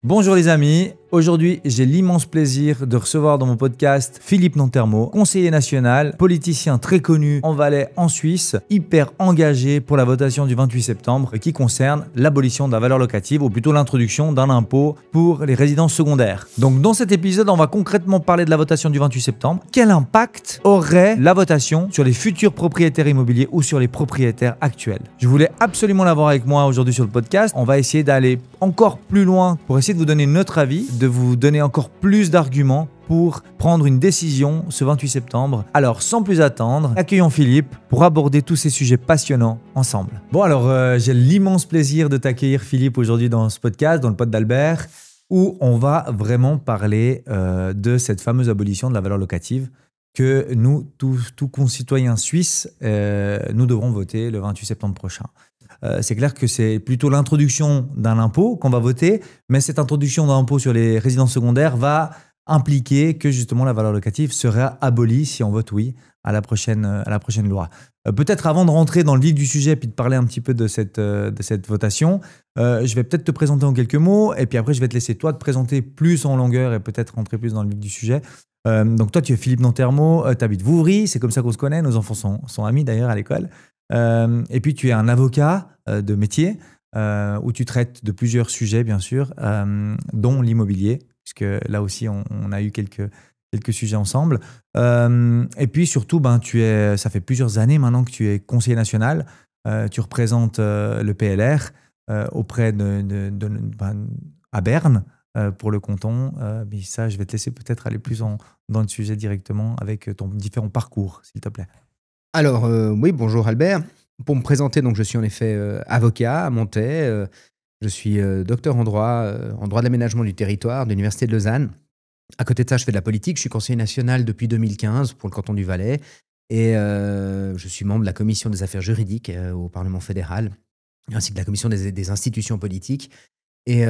Bonjour les amis, aujourd'hui j'ai l'immense plaisir de recevoir dans mon podcast Philippe Nantermo, conseiller national, politicien très connu en Valais en Suisse, hyper engagé pour la votation du 28 septembre qui concerne l'abolition de la valeur locative ou plutôt l'introduction d'un impôt pour les résidences secondaires. Donc dans cet épisode on va concrètement parler de la votation du 28 septembre. Quel impact aurait la votation sur les futurs propriétaires immobiliers ou sur les propriétaires actuels? Je voulais absolument l'avoir avec moi aujourd'hui sur le podcast. On va essayer d'aller encore plus loin pour essayer de vous donner notre avis, de vous donner encore plus d'arguments pour prendre une décision ce 28 septembre. Alors, sans plus attendre, accueillons Philippe pour aborder tous ces sujets passionnants ensemble. Bon, alors, j'ai l'immense plaisir de t'accueillir, Philippe, aujourd'hui dans ce podcast, dans le pod d'Albert, où on va vraiment parler de cette fameuse abolition de la valeur locative que nous, tous concitoyens suisses, nous devrons voter le 28 septembre prochain. C'est clair que c'est plutôt l'introduction d'un impôt qu'on va voter, mais cette introduction d'un impôt sur les résidences secondaires va impliquer que justement la valeur locative sera abolie si on vote oui à la prochaine loi. Peut-être avant de rentrer dans le vif du sujet puis de parler un petit peu de cette votation, je vais peut-être te présenter en quelques mots et puis après je vais te laisser toi te présenter plus en longueur et peut-être rentrer plus dans le vif du sujet. Donc toi tu es Philippe Nantermo, tu habites Vouvry, c'est comme ça qu'on se connaît, nos enfants sont amis d'ailleurs à l'école. Et puis tu es un avocat de métier où tu traites de plusieurs sujets bien sûr, dont l'immobilier, puisque là aussi on a eu quelques sujets ensemble. Et puis surtout, ça fait plusieurs années maintenant que tu es conseiller national, tu représentes le PLR auprès à Berne pour le canton. Mais ça, je vais te laisser peut-être aller plus dans le sujet directement avec ton différent parcours, s'il te plaît. Alors, oui, bonjour Albert. Pour me présenter, donc, je suis en effet avocat à Montaix. Je suis docteur en droit de l'aménagement du territoire de l'Université de Lausanne. À côté de ça, je fais de la politique. Je suis conseiller national depuis 2015 pour le canton du Valais. Et je suis membre de la commission des affaires juridiques au Parlement fédéral, ainsi que de la commission des institutions politiques. Et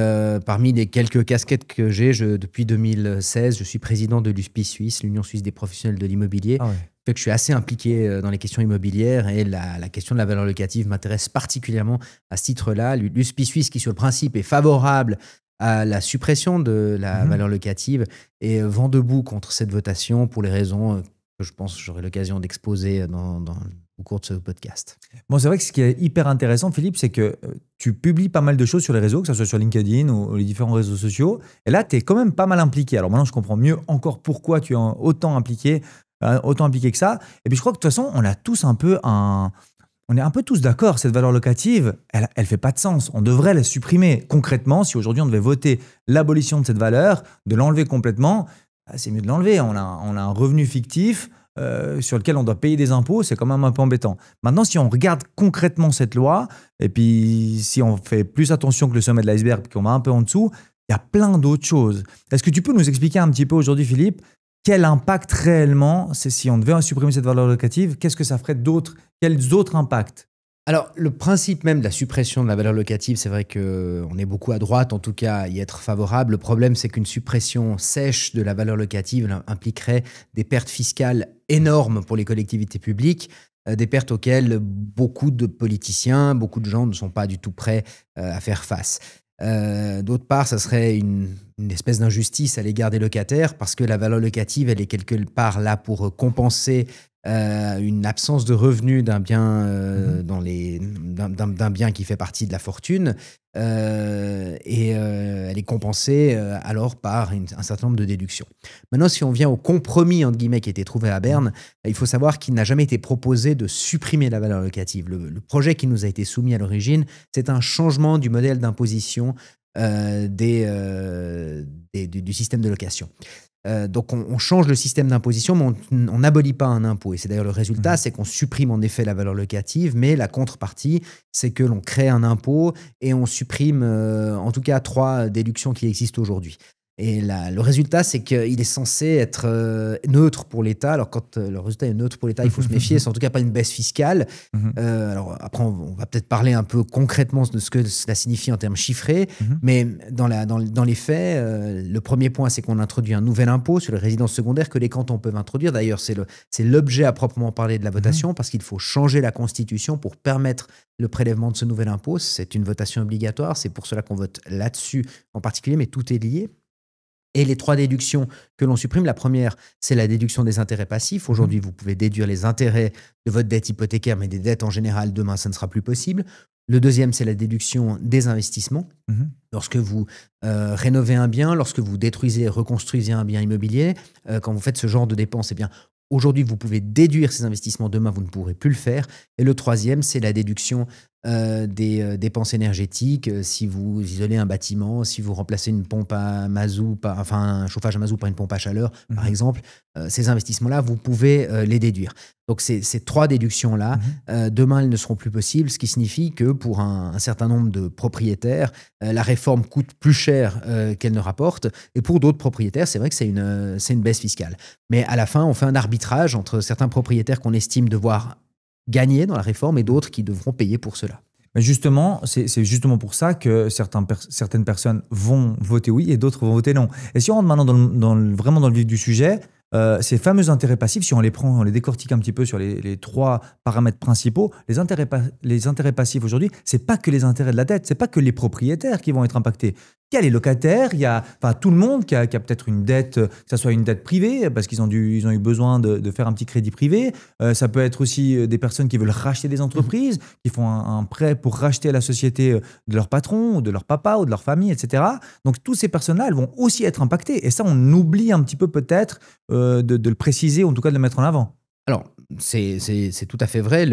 parmi les quelques casquettes que j'ai, depuis 2016, je suis président de l'USPI Suisse, l'Union suisse des professionnels de l'immobilier. Ah ouais. Fait que je suis assez impliqué dans les questions immobilières et la question de la valeur locative m'intéresse particulièrement à ce titre-là. L'USPI Suisse, qui sur le principe est favorable à la suppression de la valeur locative, et vent debout contre cette votation pour les raisons que je pense que j'aurai l'occasion d'exposer au cours de ce podcast. Bon, c'est vrai que ce qui est hyper intéressant, Philippe, c'est que tu publies pas mal de choses sur les réseaux, que ce soit sur LinkedIn ou les différents réseaux sociaux. Et là, tu es quand même pas mal impliqué. Alors maintenant, je comprends mieux encore pourquoi tu es autant impliqué que ça. Et puis, je crois que de toute façon, on est un peu tous d'accord, cette valeur locative, elle fait pas de sens. On devrait la supprimer. Concrètement, si aujourd'hui on devait voter l'abolition de cette valeur, de l'enlever complètement, c'est mieux de l'enlever. On a un revenu fictif sur lequel on doit payer des impôts, c'est quand même un peu embêtant. Maintenant, si on regarde concrètement cette loi, et puis si on fait plus attention que le sommet de l'iceberg, puis qu'on va un peu en dessous, il y a plein d'autres choses. Est-ce que tu peux nous expliquer un petit peu aujourd'hui, Philippe, quel impact réellement, c'est si on devait supprimer cette valeur locative, qu'est-ce que ça ferait d'autres, quels autres impacts? Alors, le principe même de la suppression de la valeur locative, c'est vrai qu'on est beaucoup à droite, en tout cas, à y être favorable. Le problème, c'est qu'une suppression sèche de la valeur locative impliquerait des pertes fiscales énormes pour les collectivités publiques, des pertes auxquelles beaucoup de politiciens, beaucoup de gens ne sont pas du tout prêts à faire face. D'autre part, ça serait une espèce d'injustice à l'égard des locataires parce que la valeur locative, elle est quelque part là pour compenser une absence de revenus d'un bien, d'un bien qui fait partie de la fortune et elle est compensée alors par un certain nombre de déductions. Maintenant, si on vient au compromis entre guillemets qui a été trouvé à Berne, il faut savoir qu'il n'a jamais été proposé de supprimer la valeur locative. Le projet qui nous a été soumis à l'origine, c'est un changement du modèle d'imposition du système de location. Donc on change le système d'imposition, mais on n'abolit pas un impôt. Et c'est d'ailleurs le résultat, c'est qu'on supprime en effet la valeur locative, mais la contrepartie, c'est que l'on crée un impôt et on supprime en tout cas 3 déductions qui existent aujourd'hui. Et le résultat, c'est qu'il est censé être neutre pour l'État. Alors, quand le résultat est neutre pour l'État, il faut se méfier. C'est en tout cas pas une baisse fiscale. Alors, après, on va peut-être parler un peu concrètement de ce que cela signifie en termes chiffrés. Mais dans les faits, le premier point, c'est qu'on introduit un nouvel impôt sur les résidences secondaires que les cantons peuvent introduire. D'ailleurs, c'est l'objet à proprement parler de la votation, parce qu'il faut changer la Constitution pour permettre le prélèvement de ce nouvel impôt. C'est une votation obligatoire. C'est pour cela qu'on vote là-dessus en particulier, mais tout est lié. Et les 3 déductions que l'on supprime, la première, c'est la déduction des intérêts passifs. Aujourd'hui, vous pouvez déduire les intérêts de votre dette hypothécaire, mais des dettes en général, demain, ça ne sera plus possible. Le deuxième, c'est la déduction des investissements. Lorsque vous rénovez un bien, lorsque vous détruisez et reconstruisez un bien immobilier, quand vous faites ce genre de dépenses, eh bien, aujourd'hui, vous pouvez déduire ces investissements. Demain, vous ne pourrez plus le faire. Et le troisième, c'est la déduction des dépenses énergétiques. Si vous isolez un bâtiment, si vous remplacez une pompe à mazout, un chauffage à mazout par une pompe à chaleur, par exemple, ces investissements-là, vous pouvez les déduire. Donc, ces 3 déductions-là, demain, elles ne seront plus possibles, ce qui signifie que pour un certain nombre de propriétaires, la réforme coûte plus cher qu'elle ne rapporte. Et pour d'autres propriétaires, c'est vrai que c'est une baisse fiscale. Mais à la fin, on fait un arbitrage entre certains propriétaires qu'on estime devoir gagner dans la réforme et d'autres qui devront payer pour cela. Mais justement, c'est justement pour ça que certaines personnes vont voter oui et d'autres vont voter non. Et si on rentre maintenant vraiment dans le vif du sujet, ces fameux intérêts passifs, si on les décortique un petit peu sur les 3 paramètres principaux, les intérêts passifs aujourd'hui, c'est pas que les intérêts de la dette, c'est pas que les propriétaires qui vont être impactés. Il y a les locataires, il y a tout le monde qui a peut-être une dette, que ce soit une dette privée, parce qu'ils ont eu besoin de faire un petit crédit privé. Ça peut être aussi des personnes qui veulent racheter des entreprises, qui font un prêt pour racheter la société de leur patron, ou de leur papa, ou de leur famille, etc. Donc, toutes ces personnes-là, elles vont aussi être impactées. Et ça, on oublie un petit peu peut-être de le préciser, ou en tout cas de le mettre en avant. Alors, c'est tout à fait vrai.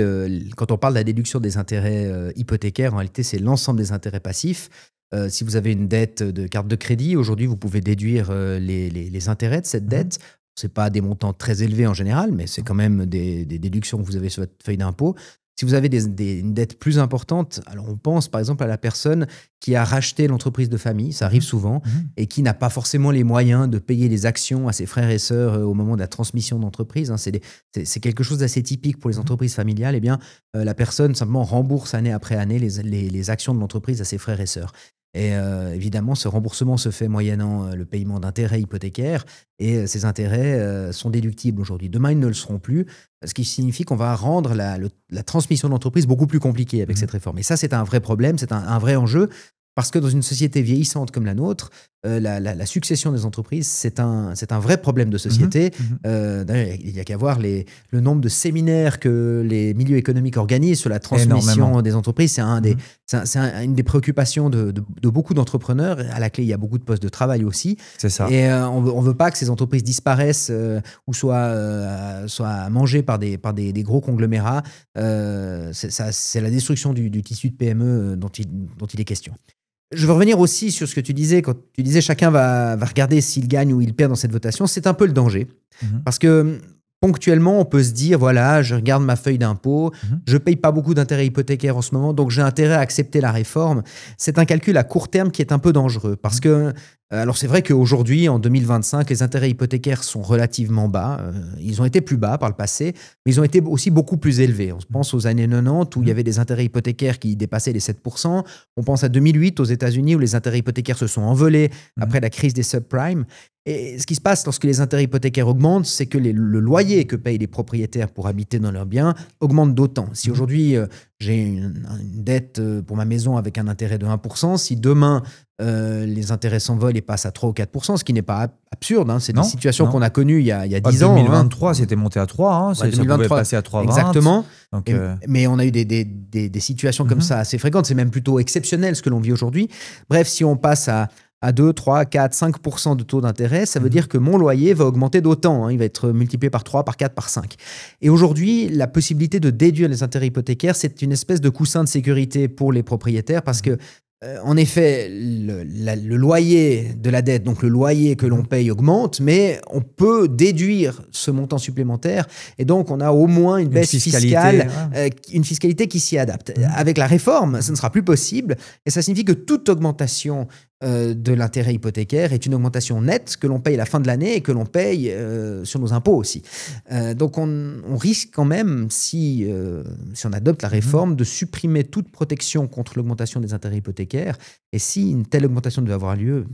Quand on parle de la déduction des intérêts hypothécaires, en réalité, c'est l'ensemble des intérêts passifs. Si vous avez une dette de carte de crédit, aujourd'hui, vous pouvez déduire les intérêts de cette dette. Ce n'est pas des montants très élevés en général, mais c'est quand même des déductions que vous avez sur votre feuille d'impôt. Si vous avez une dette plus importante, alors on pense par exemple à la personne qui a racheté l'entreprise de famille, ça arrive souvent, et qui n'a pas forcément les moyens de payer les actions à ses frères et sœurs au moment de la transmission d'entreprise. C'est quelque chose d'assez typique pour les entreprises familiales. Eh bien, la personne simplement rembourse année après année les actions de l'entreprise à ses frères et sœurs. Et évidemment, ce remboursement se fait moyennant le paiement d'intérêts hypothécaires et ces intérêts sont déductibles aujourd'hui. Demain, ils ne le seront plus, ce qui signifie qu'on va rendre la transmission de l'entreprise beaucoup plus compliquée avec cette réforme. Et ça, c'est un vrai problème, c'est un vrai enjeu. Parce que dans une société vieillissante comme la nôtre, la succession des entreprises, c'est un vrai problème de société. D'ailleurs, il n'y a qu'à voir le nombre de séminaires que les milieux économiques organisent sur la transmission des entreprises. C'est une des préoccupations de beaucoup d'entrepreneurs. À la clé, il y a beaucoup de postes de travail aussi. C'est ça. Et on ne veut pas que ces entreprises disparaissent ou soient mangées par des gros conglomérats. C'est la destruction du tissu de PME dont il est question. Je veux revenir aussi sur ce que tu disais, quand tu disais chacun va regarder s'il gagne ou il perd dans cette votation. C'est un peu le danger. Parce que ponctuellement, on peut se dire, voilà, je regarde ma feuille d'impôt, je ne paye pas beaucoup d'intérêts hypothécaires en ce moment, donc j'ai intérêt à accepter la réforme. C'est un calcul à court terme qui est un peu dangereux. Parce que, alors c'est vrai qu'aujourd'hui, en 2025, les intérêts hypothécaires sont relativement bas. Ils ont été plus bas par le passé, mais ils ont été aussi beaucoup plus élevés. On pense aux années 90 où il y avait des intérêts hypothécaires qui dépassaient les 7%. On pense à 2008 aux États-Unis où les intérêts hypothécaires se sont envolés après la crise des subprimes. Et ce qui se passe lorsque les intérêts hypothécaires augmentent, c'est que le loyer que payent les propriétaires pour habiter dans leurs biens augmente d'autant. Si aujourd'hui, j'ai une dette pour ma maison avec un intérêt de 1%, si demain, les intérêts s'envolent et passent à 3 ou 4%, ce qui n'est pas absurde. C'est des situations qu'on a connues il y a 10 ans. En 2023, c'était monté à 3. Ça pouvait passer à 3,20. Exactement. Donc, mais on a eu des situations comme ça assez fréquentes. C'est même plutôt exceptionnel ce que l'on vit aujourd'hui. Bref, si on passe à 2, 3, 4, 5% de taux d'intérêt, ça veut dire que mon loyer va augmenter d'autant. Il va être multiplié par 3, par 4, par 5. Et aujourd'hui, la possibilité de déduire les intérêts hypothécaires, c'est une espèce de coussin de sécurité pour les propriétaires parce que en effet, le loyer de la dette, donc le loyer que l'on paye augmente, mais on peut déduire ce montant supplémentaire et donc on a au moins une baisse fiscale, une fiscalité qui s'y adapte. Avec la réforme, ça ne sera plus possible et ça signifie que toute augmentation de l'intérêt hypothécaire est une augmentation nette que l'on paye à la fin de l'année et que l'on paye sur nos impôts aussi. Donc on risque quand même, si on adopte la réforme, de supprimer toute protection contre l'augmentation des intérêts hypothécaires. Et si une telle augmentation devait avoir lieu,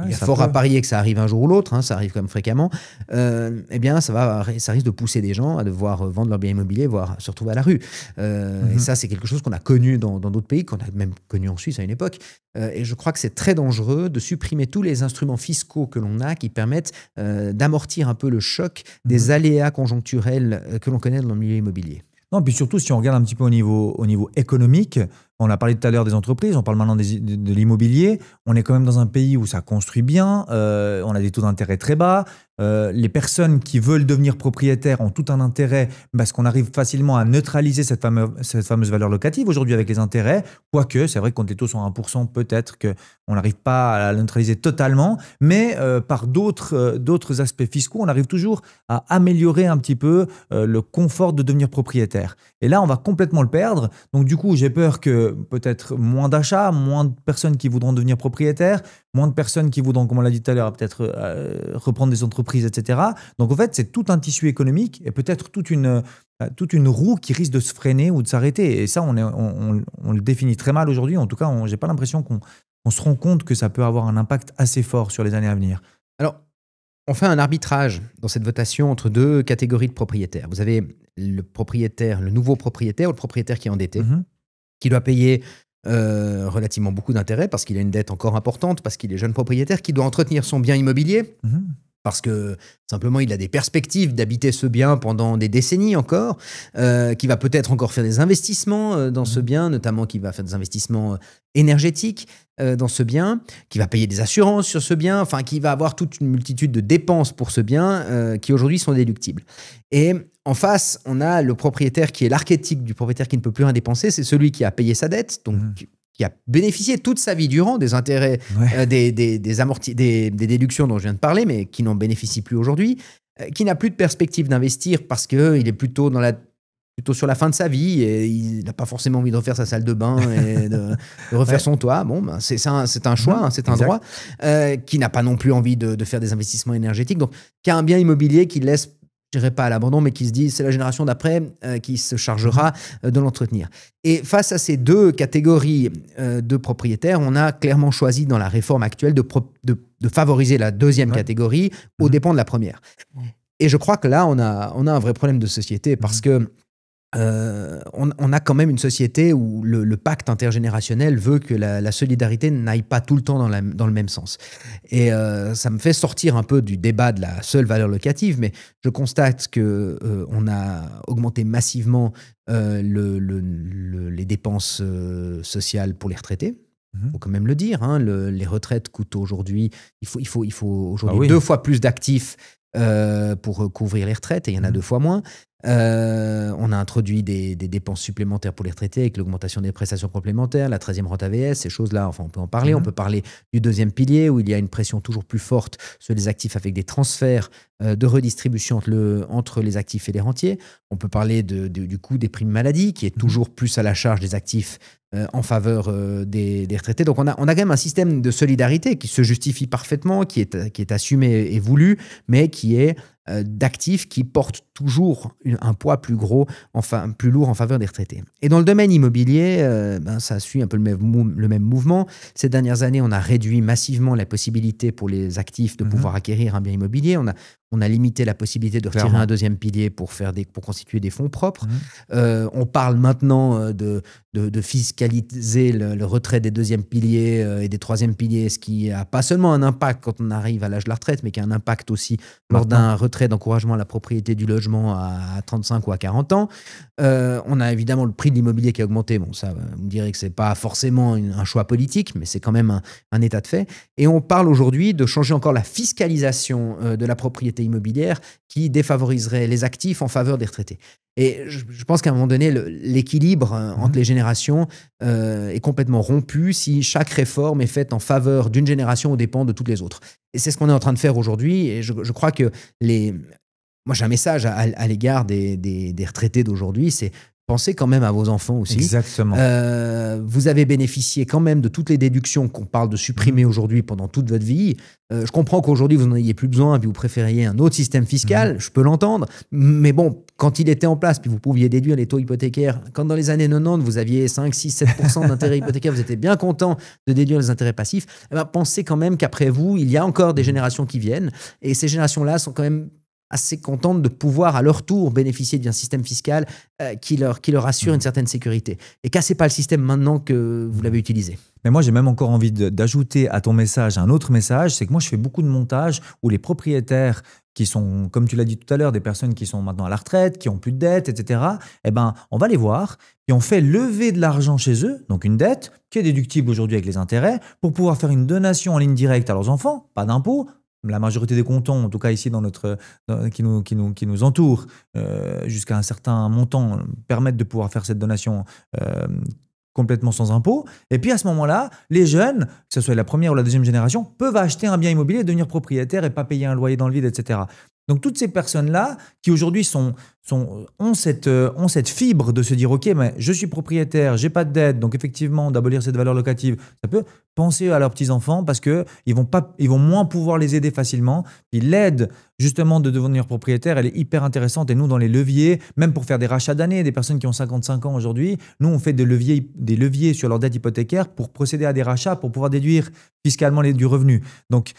il y a fort à parier que ça arrive un jour ou l'autre, ça arrive quand même fréquemment, eh bien ça risque de pousser des gens à devoir vendre leur bien immobilier, voire se retrouver à la rue. Et ça, c'est quelque chose qu'on a connu dans d'autres pays, qu'on a même connu en Suisse à une époque. Et je crois que c'est très dangereux de supprimer tous les instruments fiscaux que l'on a qui permettent d'amortir un peu le choc des aléas conjoncturels que l'on connaît dans le milieu immobilier. Non, puis surtout, si on regarde un petit peu au niveau économique, on a parlé tout à l'heure des entreprises, on parle maintenant de l'immobilier. On est quand même dans un pays où ça construit bien, on a des taux d'intérêt très bas. Les personnes qui veulent devenir propriétaires ont tout un intérêt parce qu'on arrive facilement à neutraliser cette fameuse valeur locative aujourd'hui avec les intérêts. Quoique, c'est vrai que quand les taux sont à 1%, peut-être qu'on n'arrive pas à la neutraliser totalement. Mais par d'autres aspects fiscaux, on arrive toujours à améliorer un petit peu le confort de devenir propriétaire. Et là, on va complètement le perdre. Donc du coup, j'ai peur que peut-être moins d'achats, moins de personnes qui voudront devenir propriétaires, moins de personnes qui voudront, comme on l'a dit tout à l'heure, peut-être reprendre des entreprises, etc. Donc en fait, c'est tout un tissu économique et peut-être toute une roue qui risque de se freiner ou de s'arrêter. Et ça, on le définit très mal aujourd'hui. En tout cas, je n'ai pas l'impression qu'on se rend compte que ça peut avoir un impact assez fort sur les années à venir. Alors, on fait un arbitrage dans cette votation entre deux catégories de propriétaires. Vous avez le propriétaire, le nouveau propriétaire ou le propriétaire qui est endetté, qui doit payer relativement beaucoup d'intérêts parce qu'il a une dette encore importante, parce qu'il est jeune propriétaire, qui doit entretenir son bien immobilier, parce que simplement il a des perspectives d'habiter ce bien pendant des décennies encore, qui va peut-être encore faire des investissements dans ce bien, notamment qui va faire des investissements énergétiques dans ce bien, qui va payer des assurances sur ce bien, enfin qui va avoir toute une multitude de dépenses pour ce bien qui aujourd'hui sont déductibles. Et en face, on a le propriétaire qui est l'archétype du propriétaire qui ne peut plus rien dépenser, c'est celui qui a payé sa dette, donc qui a bénéficié toute sa vie durant des intérêts, des déductions dont je viens de parler, mais qui n'en bénéficie plus aujourd'hui, qui n'a plus de perspective d'investir parce qu'il est plutôt sur la fin de sa vie et il n'a pas forcément envie de refaire sa salle de bain et de refaire son toit. Bon, ben, c'est un choix, c'est un droit, qui n'a pas non plus envie de faire des investissements énergétiques, donc qui a un bien immobilier qui laisse, je dirais pas à l'abandon, mais qui se dit c'est la génération d'après qui se chargera de l'entretenir. Et face à ces deux catégories de propriétaires, on a clairement choisi dans la réforme actuelle de favoriser la deuxième catégorie aux dépens de la première. Et je crois que là, on a un vrai problème de société parce que on a quand même une société où le pacte intergénérationnel veut que la solidarité n'aille pas tout le temps dans le même sens. Et ça me fait sortir un peu du débat de la seule valeur locative, mais je constate qu'on a augmenté massivement les dépenses sociales pour les retraités. Il faut quand même le dire, les retraites coûtent aujourd'hui, il faut aujourd'hui 2 fois plus d'actifs pour couvrir les retraites, et il y en a 2 fois moins. On a introduit des dépenses supplémentaires pour les retraités avec l'augmentation des prestations complémentaires, la 13e rente AVS, ces choses-là, enfin on peut en parler. On peut parler du deuxième pilier où il y a une pression toujours plus forte sur les actifs avec des transferts de redistribution entre les actifs et les rentiers. On peut parler du coût des primes maladie qui est toujours plus à la charge des actifs en faveur des retraités. Donc on a quand même un système de solidarité qui se justifie parfaitement, qui est assumé et voulu, mais qui est d'actifs qui portent toujours un poids plus lourd en faveur des retraités. Et dans le domaine immobilier, ça suit un peu le même mouvement. Ces dernières années, on a réduit massivement la possibilité pour les actifs de pouvoir acquérir un bien immobilier. On a limité la possibilité de retirer un deuxième pilier pour constituer des fonds propres. On parle maintenant de fiscaliser le retrait des deuxièmes piliers et des troisièmes piliers, ce qui n'a pas seulement un impact quand on arrive à l'âge de la retraite, mais qui a un impact aussi lors d'un retrait d'encouragement à la propriété du logement à 35 ou à 40 ans. On a évidemment le prix de l'immobilier qui a augmenté. Bon, ça, vous me direz que ce n'est pas forcément un choix politique, mais c'est quand même un état de fait. Et on parle aujourd'hui de changer encore la fiscalisation de la propriété immobilière qui défavoriserait les actifs en faveur des retraités. Et je pense qu'à un moment donné, l'équilibre entre les générations est complètement rompu si chaque réforme est faite en faveur d'une génération aux dépens de toutes les autres. Et c'est ce qu'on est en train de faire aujourd'hui. Et je crois que moi, j'ai un message à l'égard des retraités d'aujourd'hui, c'est pensez quand même à vos enfants aussi. Exactement. Vous avez bénéficié quand même de toutes les déductions qu'on parle de supprimer aujourd'hui pendant toute votre vie. Je comprends qu'aujourd'hui, vous n'en ayez plus besoin, puis vous préfériez un autre système fiscal, je peux l'entendre. Mais bon, quand il était en place, puis vous pouviez déduire les taux hypothécaires, quand dans les années 90, vous aviez 5, 6, 7% d'intérêts hypothécaires, vous étiez bien content de déduire les intérêts passifs, eh ben, pensez quand même qu'après vous, il y a encore des générations qui viennent. Et ces générations-là sont quand même assez contentes de pouvoir à leur tour bénéficier d'un système fiscal qui leur assure une certaine sécurité. Et cassez pas le système maintenant que vous l'avez utilisé. Mais moi, j'ai même encore envie d'ajouter à ton message un autre message, c'est que moi, je fais beaucoup de montages où les propriétaires qui sont, comme tu l'as dit tout à l'heure, des personnes qui sont maintenant à la retraite, qui ont plus de dettes, etc., eh ben, on va les voir et on fait lever de l'argent chez eux, donc une dette qui est déductible aujourd'hui avec les intérêts, pour pouvoir faire une donation en ligne directe à leurs enfants, pas d'impôt. La majorité des cantons, en tout cas ici qui nous entourent, jusqu'à un certain montant, permettent de pouvoir faire cette donation complètement sans impôt. Et puis à ce moment-là, les jeunes, que ce soit la première ou la deuxième génération, peuvent acheter un bien immobilier, devenir propriétaires et pas payer un loyer dans le vide, etc. Donc toutes ces personnes-là qui aujourd'hui ont cette fibre de se dire « Ok, mais je suis propriétaire, j'ai pas de dette, donc effectivement d'abolir cette valeur locative, ça peut penser à leurs petits-enfants parce qu'ils vont moins pouvoir les aider facilement. Puis l'aide justement de devenir propriétaire, elle est hyper intéressante. Et nous, dans les leviers, même pour faire des rachats d'années, des personnes qui ont 55 ans aujourd'hui, nous, on fait des leviers sur leur dette hypothécaire pour procéder à des rachats, pour pouvoir déduire fiscalement du revenu. Donc,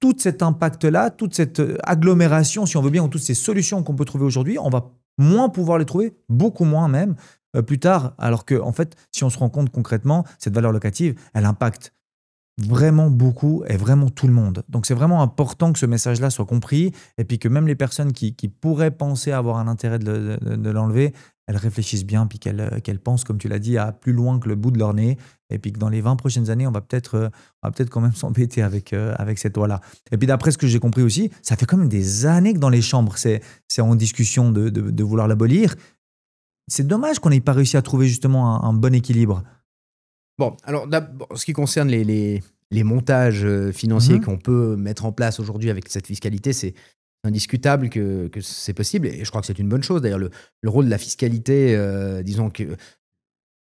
tout cet impact-là, toute cette agglomération, si on veut bien, ou toutes ces solutions qu'on peut trouver aujourd'hui, on va moins pouvoir les trouver, beaucoup moins même, plus tard. Alors que, en fait, si on se rend compte concrètement, cette valeur locative, elle impacte vraiment beaucoup et vraiment tout le monde. Donc, c'est vraiment important que ce message-là soit compris et puis que même les personnes qui pourraient penser avoir un intérêt de l'enlever, elles réfléchissent bien puis qu'elles pensent, comme tu l'as dit, à plus loin que le bout de leur nez et puis que dans les 20 prochaines années, on va peut-être quand même s'embêter avec cette loi-là. Et puis d'après ce que j'ai compris aussi, ça fait quand même des années que dans les chambres, c'est en discussion de vouloir l'abolir. C'est dommage qu'on n'ait pas réussi à trouver justement un bon équilibre. Bon, alors, en ce qui concerne les montages financiers qu'on peut mettre en place aujourd'hui avec cette fiscalité, c'est indiscutable que c'est possible. Et je crois que c'est une bonne chose. D'ailleurs, le rôle de la fiscalité, disons que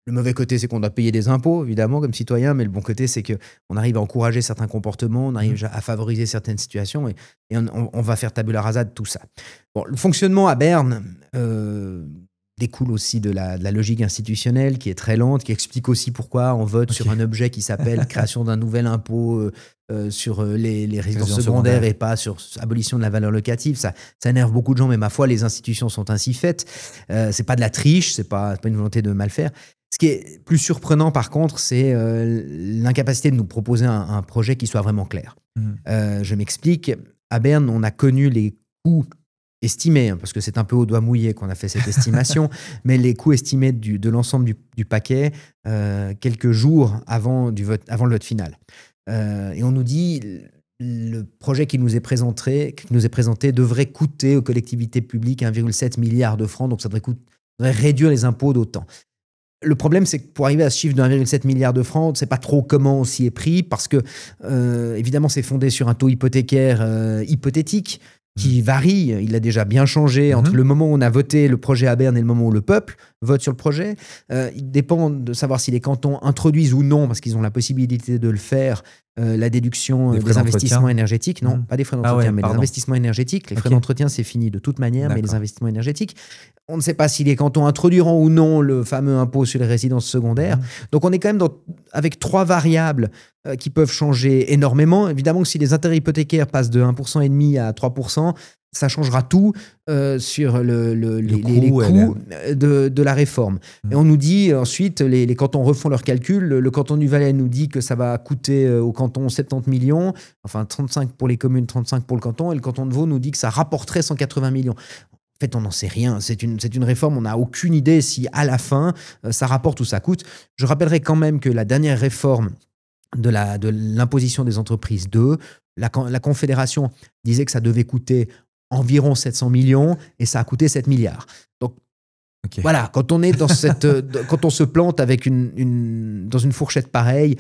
le mauvais côté, c'est qu'on doit payer des impôts, évidemment, comme citoyen, mais le bon côté, c'est qu'on arrive à encourager certains comportements, on arrive à favoriser certaines situations et on va faire tabula rasa de tout ça. Bon, le fonctionnement à Berne découle aussi de la logique institutionnelle qui est très lente, qui explique aussi pourquoi on vote sur un objet qui s'appelle création d'un nouvel impôt sur les résidences secondaires et pas sur abolition de la valeur locative. Ça énerve beaucoup de gens, mais ma foi, les institutions sont ainsi faites. C'est pas de la triche, c'est pas une volonté de mal faire. Ce qui est plus surprenant, par contre, c'est l'incapacité de nous proposer un projet qui soit vraiment clair. Je m'explique. À Berne, on a connu les coûts estimés, parce que c'est un peu au doigt mouillé qu'on a fait cette estimation, mais les coûts estimés de l'ensemble du paquet quelques jours avant le vote final. Et on nous dit le projet qui nous est présenté devrait coûter aux collectivités publiques 1,7 milliard de francs, donc ça devrait réduire les impôts d'autant. Le problème, c'est que pour arriver à ce chiffre de 1,7 milliard de francs, on ne sait pas trop comment on s'y est pris, parce que, évidemment, c'est fondé sur un taux hypothécaire hypothétique qui varie. Il a déjà bien changé entre le moment où on a voté le projet à Berne et le moment où le peuple vote sur le projet. Il dépend de savoir si les cantons introduisent ou non, parce qu'ils ont la possibilité de le faire, la déduction des investissements énergétiques. Non, pas des frais d'entretien, mais des investissements énergétiques. Les frais d'entretien, c'est fini de toute manière, mais les investissements énergétiques, on ne sait pas si les cantons introduiront ou non le fameux impôt sur les résidences secondaires. Donc on est quand même avec trois variables qui peuvent changer énormément. Évidemment que si les intérêts hypothécaires passent de 1,5% à 3%, ça changera tout sur les coûts de la réforme. Et on nous dit ensuite, les cantons refont leurs calculs. Le canton du Valais nous dit que ça va coûter au canton 70 millions, enfin 35 pour les communes, 35 pour le canton, et le canton de Vaud nous dit que ça rapporterait 180 millions. En fait, on n'en sait rien. C'est une réforme, on n'a aucune idée si à la fin, ça rapporte ou ça coûte. Je rappellerai quand même que la dernière réforme de l'imposition des entreprises 2, la Confédération disait que ça devait coûter environ 700 millions et ça a coûté 7 milliards. Donc, voilà, quand on est dans quand on se plante avec dans une fourchette pareille,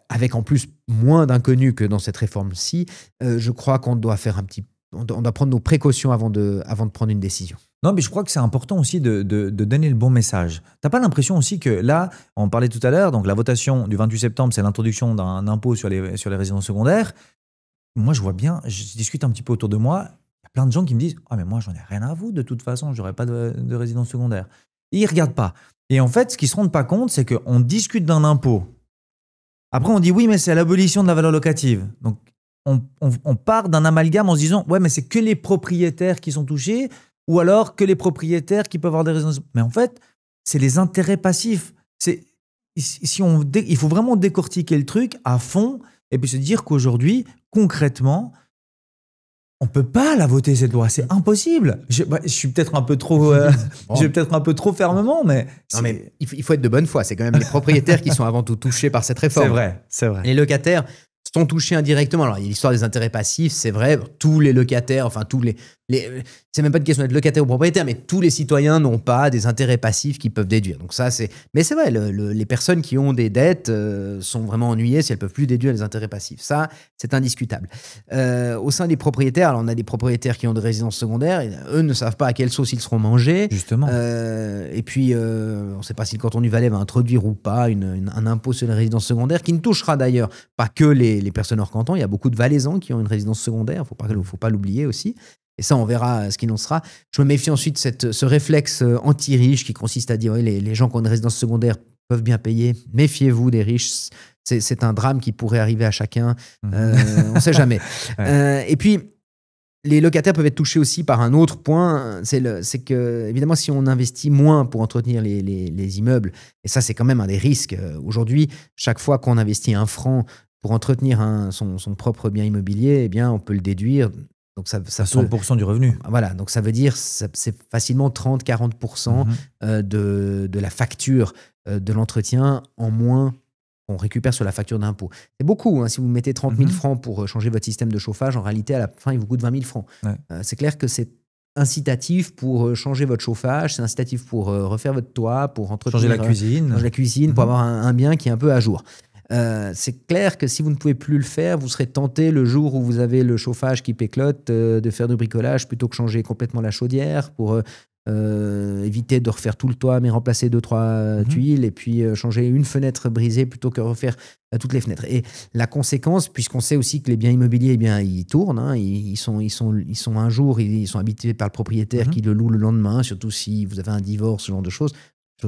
avec en plus moins d'inconnus que dans cette réforme-ci, je crois qu'on doit faire un petit on doit prendre nos précautions avant de prendre une décision. Non, mais je crois que c'est important aussi de donner le bon message. T'as pas l'impression aussi que là, on parlait tout à l'heure, donc la votation du 28 septembre, c'est l'introduction d'un impôt sur les résidences secondaires. Moi, je vois bien, je discute un petit peu autour de moi, il y a plein de gens qui me disent « Ah, mais moi, j'en ai rien à foutre, de toute façon, j'aurai pas de résidence secondaire. » Et ils regardent pas. Et en fait, ce qu'ils se rendent pas compte, c'est qu'on discute d'un impôt. Après, on dit « Oui, mais c'est l'abolition de la valeur locative. » Donc, on part d'un amalgame en se disant « Ouais, mais c'est que les propriétaires qui sont touchés ou alors que les propriétaires qui peuvent avoir des résidences. » Mais en fait, c'est les intérêts passifs. Il faut vraiment décortiquer le truc à fond et puis se dire qu'aujourd'hui, concrètement, on ne peut pas la voter, cette loi. C'est impossible. Je suis peut-être un peu trop, je vais peut-être un peu trop fermement, mais, non, mais il faut être de bonne foi. C'est quand même les propriétaires qui sont avant tout touchés par cette réforme. C'est vrai. Les locataires sont touchés indirectement. Alors, il y a l'histoire des intérêts passifs, c'est vrai. Tous les locataires, enfin tous les c'est même pas une question d'être locataire ou propriétaire, mais tous les citoyens n'ont pas des intérêts passifs qu'ils peuvent déduire. Donc ça, mais c'est vrai, les personnes qui ont des dettes sont vraiment ennuyées si elles peuvent plus déduire les intérêts passifs. Ça, c'est indiscutable. Au sein des propriétaires, alors on a des propriétaires qui ont des résidences secondaires, et eux ne savent pas à quelle sauce ils seront mangés. Justement. Et puis, on ne sait pas si le canton du Valais va introduire ou pas un impôt sur les résidences secondaires, qui ne touchera d'ailleurs pas que les personnes hors canton. Il y a beaucoup de Valaisans qui ont une résidence secondaire, il ne faut pas l'oublier aussi. Et ça, on verra ce qu'il en sera. Je me méfie ensuite de ce réflexe anti-riche qui consiste à dire oui, les gens qui ont une résidence secondaire peuvent bien payer. Méfiez-vous des riches. C'est un drame qui pourrait arriver à chacun. On ne sait jamais. Ouais. Et puis, les locataires peuvent être touchés aussi par un autre point. C'est que, évidemment, si on investit moins pour entretenir les immeubles, et ça, c'est quand même un des risques. Aujourd'hui, chaque fois qu'on investit 1 franc pour entretenir son propre bien immobilier, eh bien, on peut le déduire. Donc ça 100% du revenu. Voilà, donc ça veut dire c'est facilement 30-40% de la facture de l'entretien en moins qu'on récupère sur la facture d'impôt. C'est beaucoup, hein. Si vous mettez 30 000 francs pour changer votre système de chauffage, en réalité, à la fin, il vous coûte 20 000 francs. Ouais. C'est clair que c'est incitatif pour changer votre chauffage, c'est incitatif pour refaire votre toit, pour entretenir... Changer la cuisine. Pour avoir un bien qui est un peu à jour. C'est clair que si vous ne pouvez plus le faire, vous serez tenté le jour où vous avez le chauffage qui péclote de faire du bricolage plutôt que changer complètement la chaudière pour éviter de refaire tout le toit mais remplacer 2-3 tuiles et puis changer une fenêtre brisée plutôt que refaire toutes les fenêtres. Et la conséquence, puisqu'on sait aussi que les biens immobiliers, eh bien, ils tournent, hein, ils sont un jour, ils sont habités par le propriétaire qui le loue le lendemain, surtout si vous avez un divorce, ce genre de choses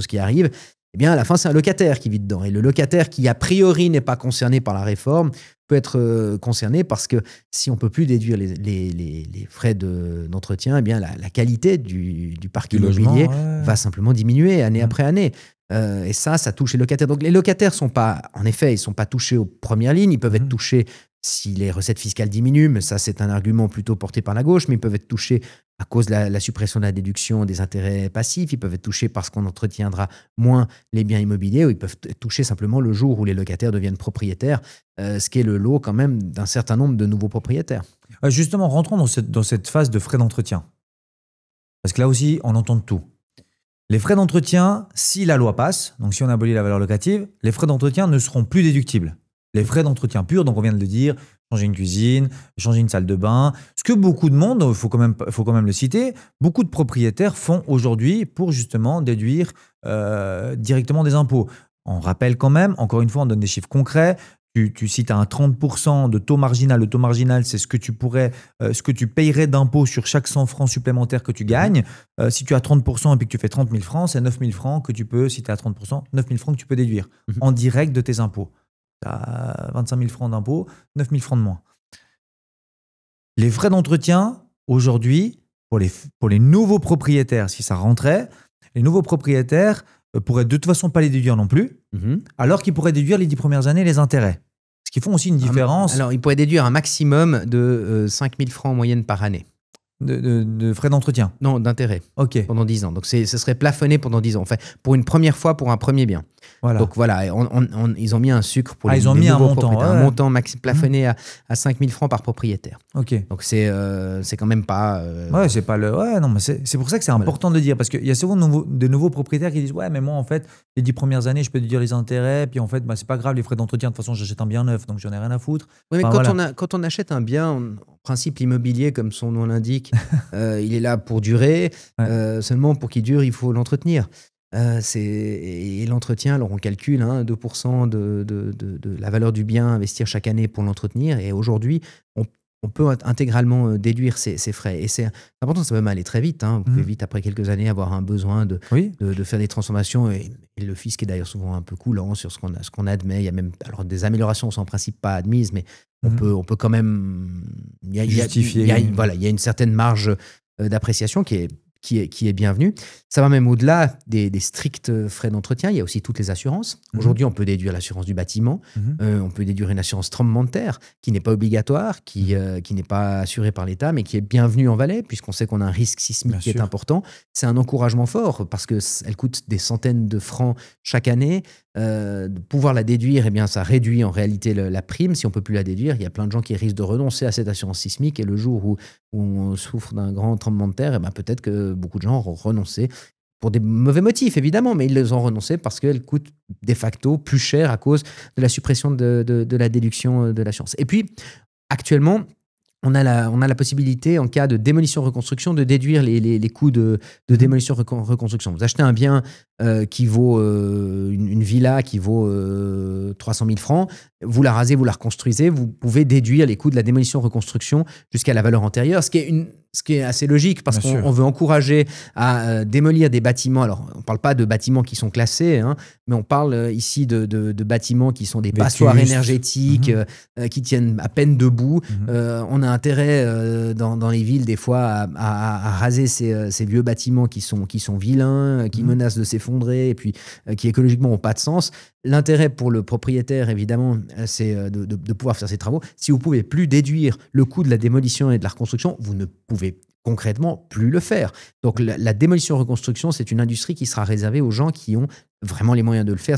qui arrivent. Eh bien, à la fin, c'est un locataire qui vit dedans. Et le locataire qui, a priori, n'est pas concerné par la réforme peut être concerné parce que si on ne peut plus déduire les frais d'entretien, eh bien, la qualité du parc immobilier va simplement diminuer année après année. Et ça touche les locataires. Donc, les locataires sont pas, en effet, ils ne sont pas touchés aux premières lignes. Ils peuvent être touchés si les recettes fiscales diminuent, mais ça, c'est un argument plutôt porté par la gauche, mais ils peuvent être touchés à cause de la suppression de la déduction des intérêts passifs, ils peuvent être touchés parce qu'on entretiendra moins les biens immobiliers, ou ils peuvent être touchés simplement le jour où les locataires deviennent propriétaires, ce qui est le lot quand même d'un certain nombre de nouveaux propriétaires. Justement, rentrons dans cette phase de frais d'entretien. Parce que là aussi, on entend de tout. Les frais d'entretien, si la loi passe, donc si on abolit la valeur locative, les frais d'entretien ne seront plus déductibles. Les frais d'entretien purs, donc on vient de le dire, changer une cuisine, changer une salle de bain. Ce que beaucoup de monde, il faut quand même le citer, beaucoup de propriétaires font aujourd'hui pour justement déduire directement des impôts. On rappelle quand même, encore une fois, on donne des chiffres concrets. Tu cites un 30% de taux marginal. Le taux marginal, c'est ce que tu payerais d'impôts sur chaque 100 francs supplémentaires que tu gagnes. Si tu as 30% et puis que tu fais 30 000 francs, c'est 9 000 francs que tu peux, si tu es à 30%, 9 000 francs que tu peux déduire en direct de tes impôts. Tu as 25 000 francs d'impôts, 9 000 francs de moins. Les frais d'entretien, aujourd'hui, pour les nouveaux propriétaires, si ça rentrait, les nouveaux propriétaires pourraient de toute façon pas les déduire non plus, alors qu'ils pourraient déduire les 10 premières années les intérêts. Ce qui font aussi une différence. Alors, ils pourraient déduire un maximum de 5 000 francs en moyenne par année. De frais d'entretien? Non, d'intérêt. Ok. Pendant 10 ans. Donc, ce serait plafonné pendant 10 ans. Enfin, pour une première fois, pour un premier bien. Voilà. Donc, voilà, ils ont mis un sucre pour les nouveaux propriétaires. Un montant plafonné à 5 000 francs par propriétaire. Ok. Donc, c'est quand même pas... Ouais, c'est pas le... Ouais, non, mais c'est pour ça que c'est important de le dire. Parce qu'il y a souvent de nouveaux propriétaires qui disent « Ouais, mais moi, en fait, les 10 premières années, je peux déduire les intérêts. Puis, en fait, c'est pas grave, les frais d'entretien. De toute façon, j'achète un bien neuf, donc j'en ai rien à foutre. » Oui, mais quand on achète un bien... principe, l'immobilier, comme son nom l'indique, il est là pour durer. Seulement, pour qu'il dure, il faut l'entretenir. Et l'entretien, alors on calcule 2% de la valeur du bien à investir chaque année pour l'entretenir. Et aujourd'hui, on peut intégralement déduire ces frais. Et c'est important, ça peut même aller très vite. Vous pouvez vite, après quelques années, avoir un besoin de faire des transformations. Et le fisc est d'ailleurs souvent un peu coulant sur ce qu'on admet. Il y a même des améliorations sont en principe pas admises, mais on peut quand même justifier. Il y a une certaine marge d'appréciation qui est bienvenue. Ça va même au-delà des stricts frais d'entretien. Il y a aussi toutes les assurances. Aujourd'hui, on peut déduire l'assurance du bâtiment. On peut déduire une assurance tremblement de terre qui n'est pas obligatoire, qui n'est pas assurée par l'État, mais qui est bienvenue en Valais, puisqu'on sait qu'on a un risque sismique qui est important. C'est un encouragement fort parce qu'elle coûte des centaines de francs chaque année. De pouvoir la déduire, ça réduit en réalité la prime. Si on ne peut plus la déduire, il y a plein de gens qui risquent de renoncer à cette assurance sismique. Et le jour où on souffre d'un grand tremblement de terre, peut-être que beaucoup de gens auront renoncé pour des mauvais motifs, évidemment, mais ils les ont renoncé parce qu'elle coûte de facto plus cher à cause de la suppression de la déduction de l'assurance. Et puis, actuellement, on a la possibilité, en cas de démolition-reconstruction, de déduire les coûts de démolition-reconstruction. Vous achetez un bien qui vaut une villa qui vaut 300 000 francs, vous la rasez, vous la reconstruisez, vous pouvez déduire les coûts de la démolition-reconstruction jusqu'à la valeur antérieure, ce qui est assez logique parce qu'on veut encourager à démolir des bâtiments. Alors, on ne parle pas de bâtiments qui sont classés, mais on parle ici de bâtiments qui sont des passoires énergétiques, qui tiennent à peine debout. On a intérêt dans les villes, des fois, à raser ces vieux bâtiments qui sont vilains, qui menacent de s'effondrer et puis qui écologiquement n'ont pas de sens. L'intérêt pour le propriétaire, évidemment, c'est de pouvoir faire ces travaux. Si vous ne pouvez plus déduire le coût de la démolition et de la reconstruction, vous ne pouvez concrètement plus le faire. Donc la démolition-reconstruction, c'est une industrie qui sera réservée aux gens qui ont vraiment les moyens de le faire.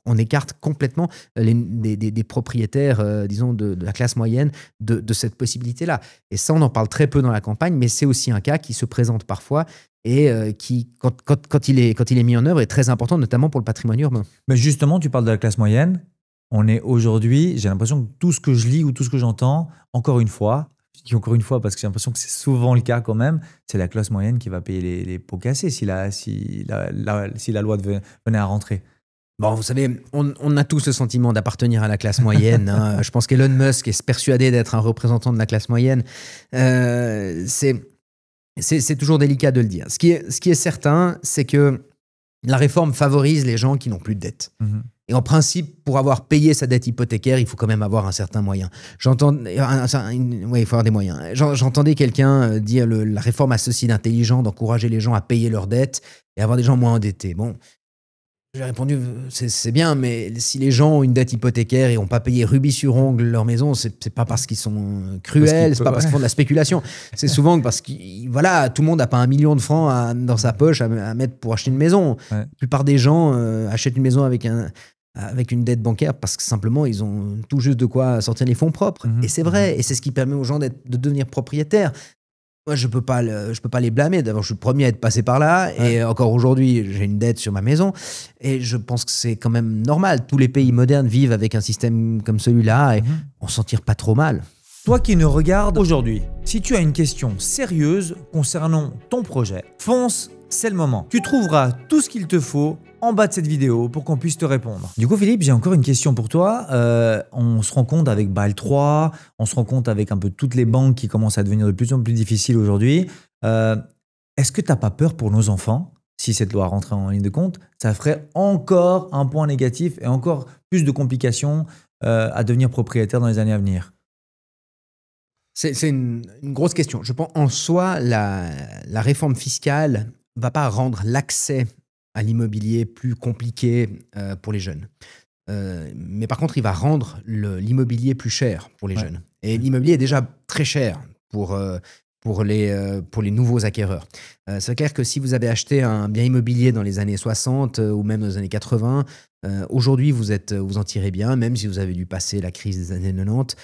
On écarte complètement des propriétaires, disons, de la classe moyenne de cette possibilité-là. Et ça, on en parle très peu dans la campagne, mais c'est aussi un cas qui se présente parfois et qui, quand il est mis en œuvre, est très important, notamment pour le patrimoine urbain. Mais justement, tu parles de la classe moyenne. On est aujourd'hui, j'ai l'impression que tout ce que je lis ou tout ce que j'entends, encore une fois, je dis encore une fois parce que j'ai l'impression que c'est souvent le cas quand même, c'est la classe moyenne qui va payer les pots cassés si la loi venait à rentrer. Bon, vous savez, on a tous le sentiment d'appartenir à la classe moyenne. Je pense qu'Elon Musk est persuadé d'être un représentant de la classe moyenne. C'est toujours délicat de le dire. Ce qui est certain, c'est que la réforme favorise les gens qui n'ont plus de dette. Et en principe, pour avoir payé sa dette hypothécaire, il faut quand même avoir un certain moyen. Il faut avoir des moyens. J'entendais quelqu'un dire la réforme a ceci d'intelligent d'encourager les gens à payer leurs dettes et avoir des gens moins endettés. Bon, j'ai répondu, c'est bien, mais si les gens ont une dette hypothécaire et n'ont pas payé rubis sur ongle leur maison, c'est pas parce qu'ils sont cruels, c'est pas parce qu'ils font de la spéculation. C'est souvent parce que tout le monde n'a pas 1 million de francs dans sa poche à mettre pour acheter une maison. La plupart des gens achètent une maison avec une dette bancaire parce que simplement ils ont tout juste de quoi sortir les fonds propres. Et c'est vrai, et c'est ce qui permet aux gens de devenir propriétaires. Moi, je peux pas les blâmer. D'abord, je suis le premier à être passé par là. Et encore aujourd'hui, j'ai une dette sur ma maison. Et je pense que c'est quand même normal. Tous les pays modernes vivent avec un système comme celui-là et on s'en tire pas trop mal. Toi qui nous regardes aujourd'hui, si tu as une question sérieuse concernant ton projet, fonce, c'est le moment. Tu trouveras tout ce qu'il te faut en bas de cette vidéo pour qu'on puisse te répondre. Du coup, Philippe, j'ai encore une question pour toi. On se rend compte avec Bâle 3, on se rend compte avec un peu toutes les banques qui commencent à devenir de plus en plus difficiles aujourd'hui. Est-ce que tu n'as pas peur pour nos enfants, si cette loi rentrait en ligne de compte, ça ferait encore un point négatif et encore plus de complications à devenir propriétaire dans les années à venir? C'est une grosse question. Je pense en soi, la réforme fiscale ne va pas rendre l'accès à l'immobilier plus compliqué pour les jeunes. Mais par contre, il va rendre l'immobilier plus cher pour les jeunes. Et l'immobilier est déjà très cher pour les nouveaux acquéreurs. C'est clair que si vous avez acheté un bien immobilier dans les années 60 ou même dans les années 80, aujourd'hui, vous en tirez bien, même si vous avez dû passer la crise des années 90.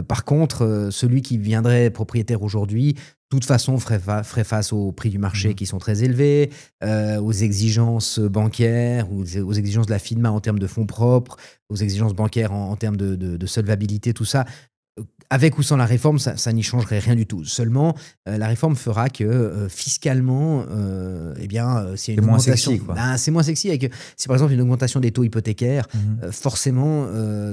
Par contre, celui qui viendrait propriétaire aujourd'hui, de toute façon, ferait face aux prix du marché qui sont très élevés, aux exigences bancaires, aux exigences de la FINMA en termes de fonds propres, aux exigences bancaires en termes de solvabilité, tout ça. avec ou sans la réforme, ça n'y changerait rien du tout. Seulement, la réforme fera que fiscalement, s'il y a une C'est moins augmentation, sexy, quoi. c'est moins sexy. Si par exemple une augmentation des taux hypothécaires, Mhm. forcément,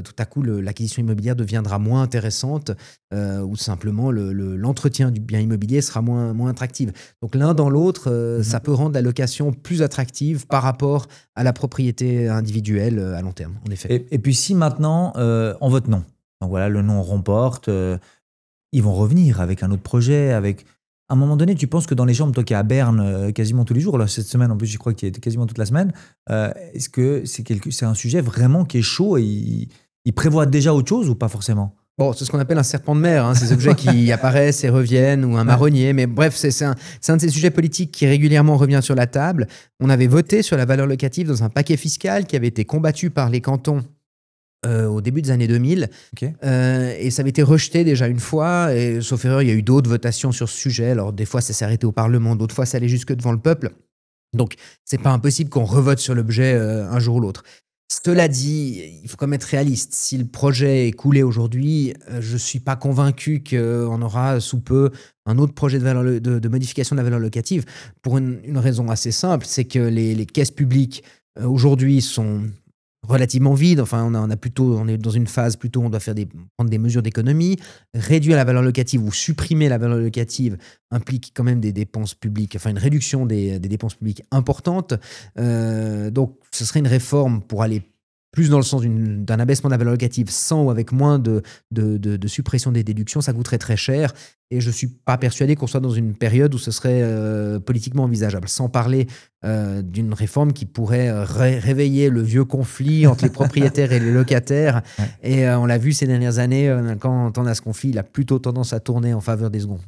tout à coup, l'acquisition immobilière deviendra moins intéressante, ou simplement l'entretien du bien immobilier sera moins attractif. Donc l'un dans l'autre, ça peut rendre la location plus attractive par rapport à la propriété individuelle à long terme, en effet. Et puis si maintenant on vote non, donc voilà, le non remporte, ils vont revenir avec un autre projet, avec... À un moment donné, tu penses que dans les jambes, toi qui es à Berne quasiment tous les jours, là, cette semaine en plus, je crois que tu y étais quasiment toute la semaine, est-ce que c'est un sujet vraiment qui est chaud et il prévoit déjà autre chose ou pas forcément? Bon, c'est ce qu'on appelle un serpent de mer, hein, ces objets qui apparaissent et reviennent, ou un marronnier. Mais bref, c'est un de ces sujets politiques qui régulièrement revient sur la table. On avait voté sur la valeur locative dans un paquet fiscal qui avait été combattu par les cantons au début des années 2000. Ok. Et ça avait été rejeté déjà une fois. Et, sauf erreur, il y a eu d'autres votations sur ce sujet. Alors, des fois, ça s'est arrêté au Parlement, d'autres fois, ça allait jusque devant le peuple. Donc, c'est pas impossible qu'on revote sur l'objet un jour ou l'autre. Cela dit, il faut quand même être réaliste. Si le projet est coulé aujourd'hui, je ne suis pas convaincu qu'on aura sous peu un autre projet de modification de la valeur locative, pour une raison assez simple, c'est que les caisses publiques aujourd'hui sont relativement vides. Enfin, on est dans une phase plutôt où on doit prendre des mesures d'économie. Réduire la valeur locative ou supprimer la valeur locative implique quand même des dépenses publiques, enfin une réduction des dépenses publiques importantes. Donc, ce serait une réforme pour aller plus dans le sens d'un abaissement de la valeur locative sans ou avec moins de suppression des déductions. Ça coûterait très cher. Et je ne suis pas persuadé qu'on soit dans une période où ce serait politiquement envisageable. Sans parler d'une réforme qui pourrait réveiller le vieux conflit entre les propriétaires et les locataires. Ouais. Et on l'a vu ces dernières années, quand on a ce conflit, il a plutôt tendance à tourner en faveur des seconds.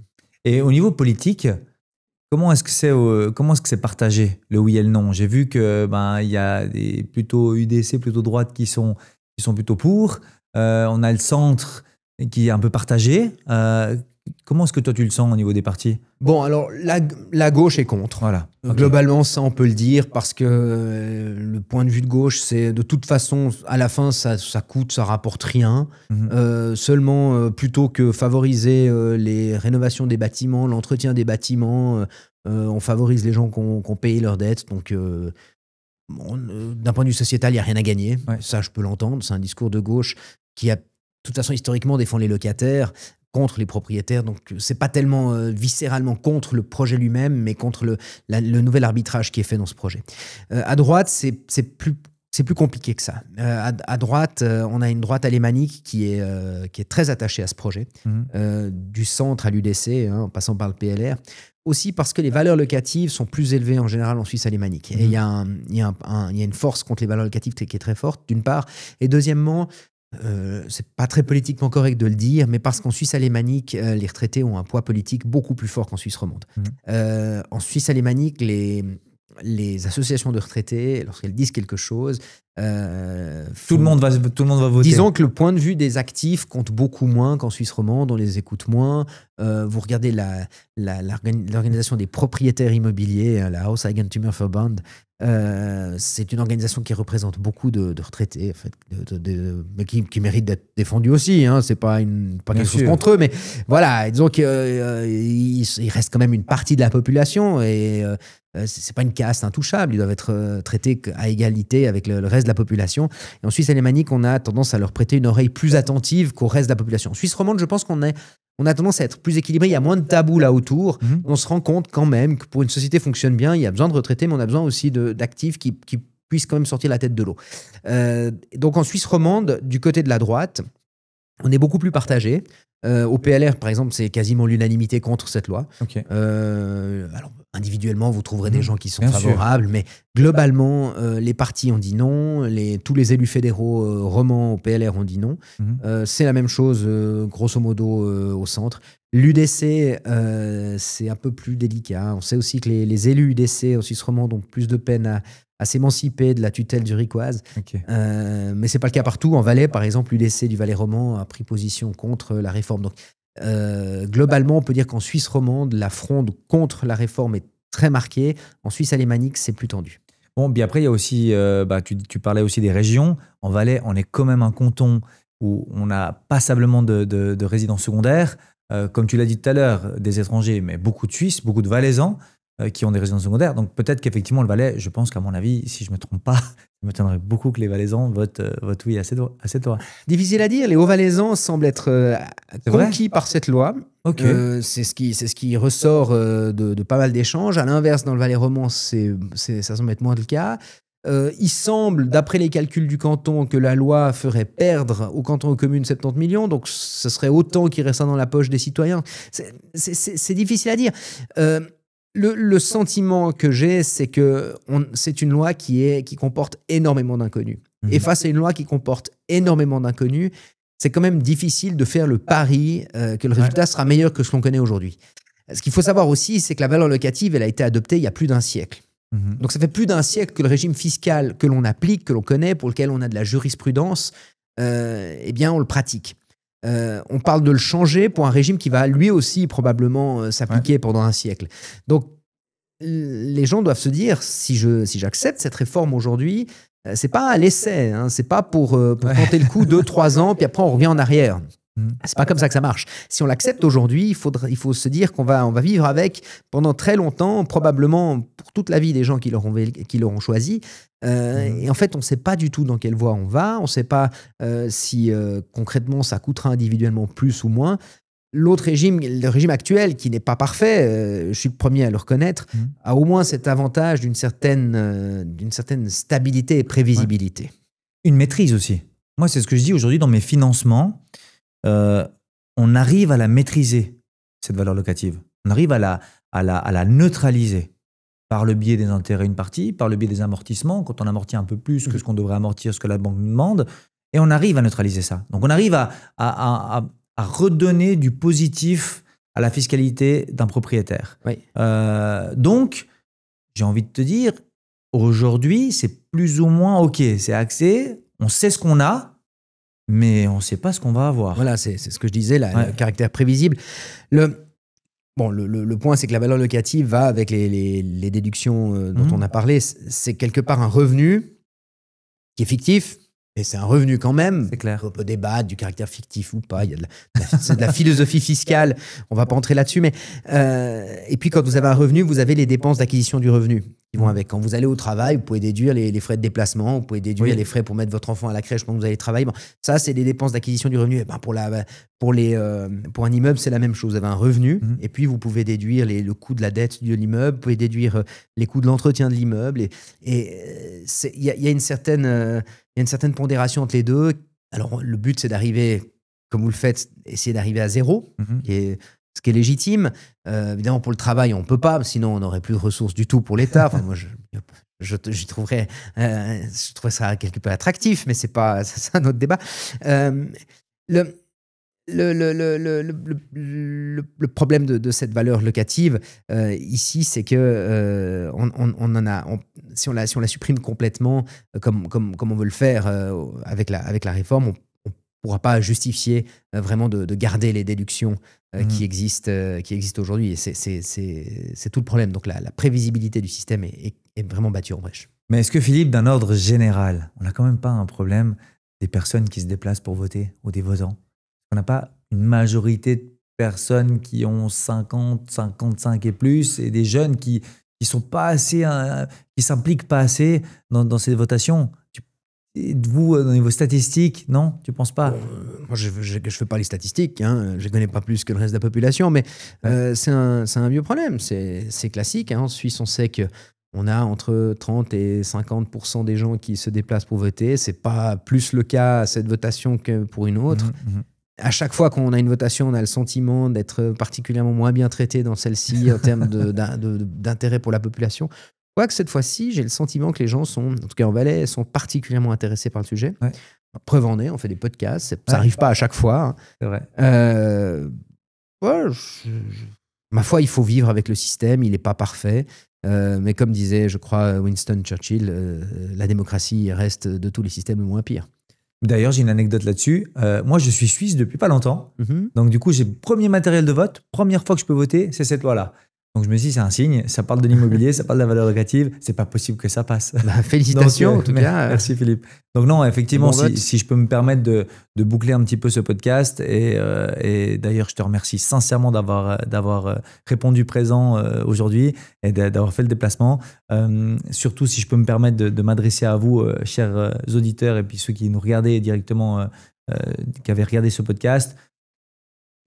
Et au niveau politique, comment est-ce que c'est partagé, le oui et le non? J'ai vu que il y a des plutôt UDC, plutôt droite qui sont plutôt pour. On a le centre qui est un peu partagé. Comment est-ce que toi tu le sens au niveau des partis? Bon, alors la gauche est contre. Voilà. Ok. Globalement, ça on peut le dire, parce que le point de vue de gauche, c'est de toute façon, à la fin, ça coûte, ça rapporte rien. Seulement, plutôt que favoriser les rénovations des bâtiments, l'entretien des bâtiments, on favorise les gens qui ont payé leurs dettes. Donc, d'un point de vue sociétal, il n'y a rien à gagner. Ouais. Ça, je peux l'entendre. C'est un discours de gauche qui a, de toute façon, historiquement, défend les locataires contre les propriétaires. Donc, c'est pas tellement viscéralement contre le projet lui-même, mais contre le nouvel arbitrage qui est fait dans ce projet. À droite, c'est plus compliqué que ça. À droite, on a une droite alémanique qui est très attachée à ce projet, du centre à l'UDC, en passant par le PLR. Aussi parce que les valeurs locatives sont plus élevées en général en Suisse alémanique. Et il y a une force contre les valeurs locatives qui est très forte, d'une part. Et deuxièmement, c'est pas très politiquement correct de le dire, mais parce qu'en Suisse alémanique, les retraités ont un poids politique beaucoup plus fort qu'en Suisse romande. En Suisse alémanique, les associations de retraités, lorsqu'elles disent quelque chose, Tout le monde va voter. disons que le point de vue des actifs compte beaucoup moins qu'en Suisse romande, on les écoute moins. Vous regardez l'organisation des propriétaires immobiliers, la Hauseigentümerverband, c'est une organisation qui représente beaucoup de retraités, en fait, mais qui méritent d'être défendus aussi. Hein, c'est pas quelque chose contre eux, mais voilà, disons qu'il reste quand même une partie de la population, et c'est pas une caste intouchable. Ils doivent être traités à égalité avec le reste de la population. Et en Suisse alémanique, on a tendance à leur prêter une oreille plus attentive qu'au reste de la population. En Suisse romande, je pense qu'on a tendance à être plus équilibré. Il y a moins de tabous là autour. On se rend compte quand même que pour une société fonctionne bien, il y a besoin de retraités, mais on a besoin aussi d'actifs qui puissent quand même sortir la tête de l'eau. Donc en Suisse romande, du côté de la droite, on est beaucoup plus partagé. Au PLR, par exemple, c'est quasiment l'unanimité contre cette loi. Ok. Alors, individuellement, vous trouverez des gens qui sont Bien favorables, mais globalement, les partis ont dit non, tous les élus fédéraux romans au PLR ont dit non. C'est la même chose, grosso modo, au centre. L'UDC, c'est un peu plus délicat. On sait aussi que les élus UDC en Suisse romande ont plus de peine à s'émanciper de la tutelle zurichoise. Ok. Mais ce n'est pas le cas partout. En Valais, par exemple, l'UDC du Valais roman a pris position contre la réforme. Donc, globalement, on peut dire qu'en Suisse romande, la fronde contre la réforme est très marquée. En Suisse alémanique, c'est plus tendu. Bon, puis après, il y a aussi, tu parlais aussi des régions. En Valais, on est quand même un canton où on a passablement de résidents secondaires, comme tu l'as dit tout à l'heure, des étrangers, mais beaucoup de Suisses, beaucoup de Valaisans qui ont des résidences secondaires. Donc peut-être qu'effectivement, le Valais, je pense qu'à mon avis, si je ne me trompe pas, il m'étonnerait beaucoup que les Valaisans votent oui à cette loi. Difficile à dire. Les Hauts-Valaisans semblent être conquis par cette loi. Okay. C'est ce qui ressort de pas mal d'échanges. À l'inverse, dans le Valais romand, ça semble être moins le cas. Il semble, d'après les calculs du canton, que la loi ferait perdre au canton et aux communes 70 millions. Donc, ce serait autant qui resterait dans la poche des citoyens. C'est difficile à dire. Le sentiment que j'ai, c'est que c'est une loi qui comporte énormément d'inconnus. Et face à une loi qui comporte énormément d'inconnus, c'est quand même difficile de faire le pari que le résultat sera meilleur que ce qu'on connaît aujourd'hui. Ce qu'il faut savoir aussi, c'est que la valeur locative, elle a été adoptée il y a plus d'un siècle. Donc ça fait plus d'un siècle que le régime fiscal que l'on applique, que l'on connaît, pour lequel on a de la jurisprudence, eh bien on le pratique. On parle de le changer pour un régime qui va lui aussi probablement s'appliquer pendant un siècle. Donc les gens doivent se dire, si j'accepte cette réforme aujourd'hui, c'est pas à l'essai, hein, c'est pas pour tenter le coup 2-3 ans, puis après on revient en arrière. C'est pas comme ça que ça marche. Si on l'accepte aujourd'hui, il faut se dire qu'on va vivre avec pendant très longtemps, probablement pour toute la vie des gens qui l'auront choisi. Et en fait, on ne sait pas du tout dans quelle voie on va. On ne sait pas si concrètement ça coûtera individuellement plus ou moins. L'autre régime, le régime actuel, qui n'est pas parfait, je suis le premier à le reconnaître, a au moins cet avantage d'une certaine stabilité et prévisibilité. Une maîtrise aussi. Moi, c'est ce que je dis aujourd'hui dans mes financements. On arrive à la maîtriser, cette valeur locative. On arrive à la neutraliser par le biais des intérêts, une partie, par le biais des amortissements, quand on amortit un peu plus que ce qu'on devrait amortir, ce que la banque nous demande, et on arrive à neutraliser ça. Donc on arrive à redonner du positif à la fiscalité d'un propriétaire. Oui. Donc, j'ai envie de te dire, aujourd'hui, c'est plus ou moins OK, c'est axé, on sait ce qu'on a, mais on ne sait pas ce qu'on va avoir. Voilà, c'est ce que je disais, le caractère prévisible. Le point, c'est que la valeur locative va avec les déductions dont on a parlé. C'est quelque part un revenu qui est fictif, et c'est un revenu quand même. C'est clair. On peut débattre du caractère fictif ou pas. Il y a c'est de la philosophie fiscale. On ne va pas entrer là-dessus. Mais et puis, quand vous avez un revenu, vous avez les dépenses d'acquisition du revenu qui vont avec. Quand vous allez au travail, vous pouvez déduire les frais de déplacement, vous pouvez déduire les frais pour mettre votre enfant à la crèche quand vous allez travailler. Bon, ça, c'est des dépenses d'acquisition du revenu. Et ben, pour un immeuble, c'est la même chose. Vous avez un revenu et puis vous pouvez déduire le coût de la dette de l'immeuble, vous pouvez déduire les coûts de l'entretien de l'immeuble. Et il y a une certaine pondération entre les deux. Alors, le but, c'est d'arriver, comme vous le faites, essayer d'arriver à zéro, ce qui est légitime. Évidemment, pour le travail, on ne peut pas, sinon on n'aurait plus de ressources du tout pour l'État. Enfin, moi, je trouverais ça quelque peu attractif, mais c'est un autre débat. Le problème de cette valeur locative ici, c'est que si on la supprime complètement, comme on veut le faire avec la réforme, on ne pourra pas justifier vraiment de garder les déductions qui existent aujourd'hui. Et c'est tout le problème. Donc la prévisibilité du système est vraiment battue en brèche. Mais est-ce que, Philippe, d'un ordre général, on n'a quand même pas un problème des personnes qui se déplacent pour voter ou des votants? On n'a pas une majorité de personnes qui ont 50, 55 et plus, et des jeunes qui sont pas assez, qui s'impliquent pas assez dans ces votations. Vous, au niveau statistique, non? Tu penses pas? Moi, je fais pas les statistiques, hein. Je connais pas plus que le reste de la population, mais c'est un vieux problème. C'est classique, hein. En Suisse, on sait qu'on a entre 30 et 50% des gens qui se déplacent pour voter. C'est pas plus le cas à cette votation que pour une autre. À chaque fois qu'on a une votation, on a le sentiment d'être particulièrement moins bien traité dans celle-ci en termes d'intérêt pour la population. Quoique cette fois-ci, j'ai le sentiment que les gens en tout cas en Valais, sont particulièrement intéressés par le sujet. Ouais. Preuve en est, on fait des podcasts, ça n'arrive pas à chaque fois. Hein. C'est vrai. Ma foi, il faut vivre avec le système, il n'est pas parfait. Mais comme disait, je crois, Winston Churchill, la démocratie reste de tous les systèmes le moins pire. D'ailleurs, j'ai une anecdote là-dessus. Moi, je suis suisse depuis pas longtemps. Donc, du coup, j'ai le premier matériel de vote. Première fois que je peux voter, c'est cette loi-là. Donc je me suis dit, c'est un signe, ça parle de l'immobilier, ça parle de la valeur locative, c'est pas possible que ça passe. Félicitations Donc, en tout cas. Merci Philippe. Donc non, effectivement, Bon vote. si je peux me permettre de boucler un petit peu ce podcast, et d'ailleurs je te remercie sincèrement d'avoir répondu présent aujourd'hui et d'avoir fait le déplacement. Surtout si je peux me permettre de m'adresser à vous, chers auditeurs, et puis ceux qui nous regardaient directement, qui avaient regardé ce podcast.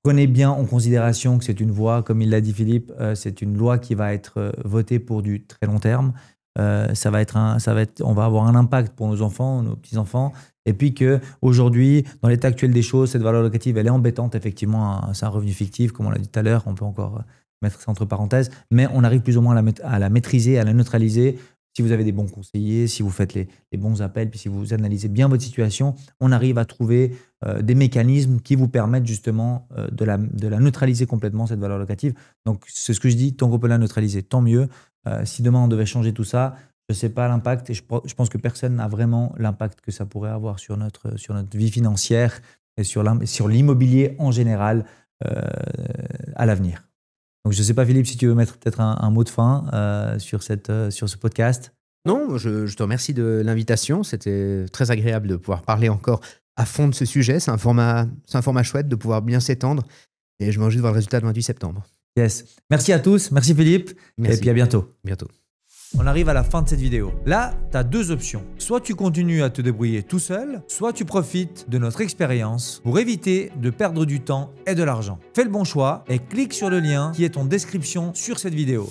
Prenez bien en considération que c'est une voie, comme il l'a dit Philippe, c'est une loi qui va être votée pour du très long terme. On va avoir un impact pour nos enfants, nos petits-enfants. Et puis qu'aujourd'hui, dans l'état actuel des choses, cette valeur locative, elle est embêtante. Effectivement, c'est un revenu fictif, comme on l'a dit tout à l'heure. On peut encore mettre ça entre parenthèses. Mais on arrive plus ou moins à la maîtriser, à la neutraliser. Si vous avez des bons conseillers, si vous faites les bons appels, puis si vous analysez bien votre situation, on arrive à trouver des mécanismes qui vous permettent justement de la neutraliser complètement, cette valeur locative. Donc, c'est ce que je dis, tant qu'on peut la neutraliser, tant mieux. Si demain on devait changer tout ça, je ne sais pas l'impact, et je pense que personne n'a vraiment l'impact que ça pourrait avoir sur notre vie financière et sur l'immobilier en général à l'avenir. Donc, je ne sais pas, Philippe, si tu veux mettre peut-être un mot de fin sur ce podcast. Non, je te remercie de l'invitation. C'était très agréable de pouvoir parler encore à fond de ce sujet. C'est un format chouette de pouvoir bien s'étendre. Et je m'en réjouis de voir le résultat le 28 septembre. Yes. Merci à tous. Merci Philippe. Merci. Et puis à bientôt. Bientôt. On arrive à la fin de cette vidéo. Là, tu as deux options. Soit tu continues à te débrouiller tout seul, soit tu profites de notre expérience pour éviter de perdre du temps et de l'argent. Fais le bon choix et clique sur le lien qui est en description sur cette vidéo.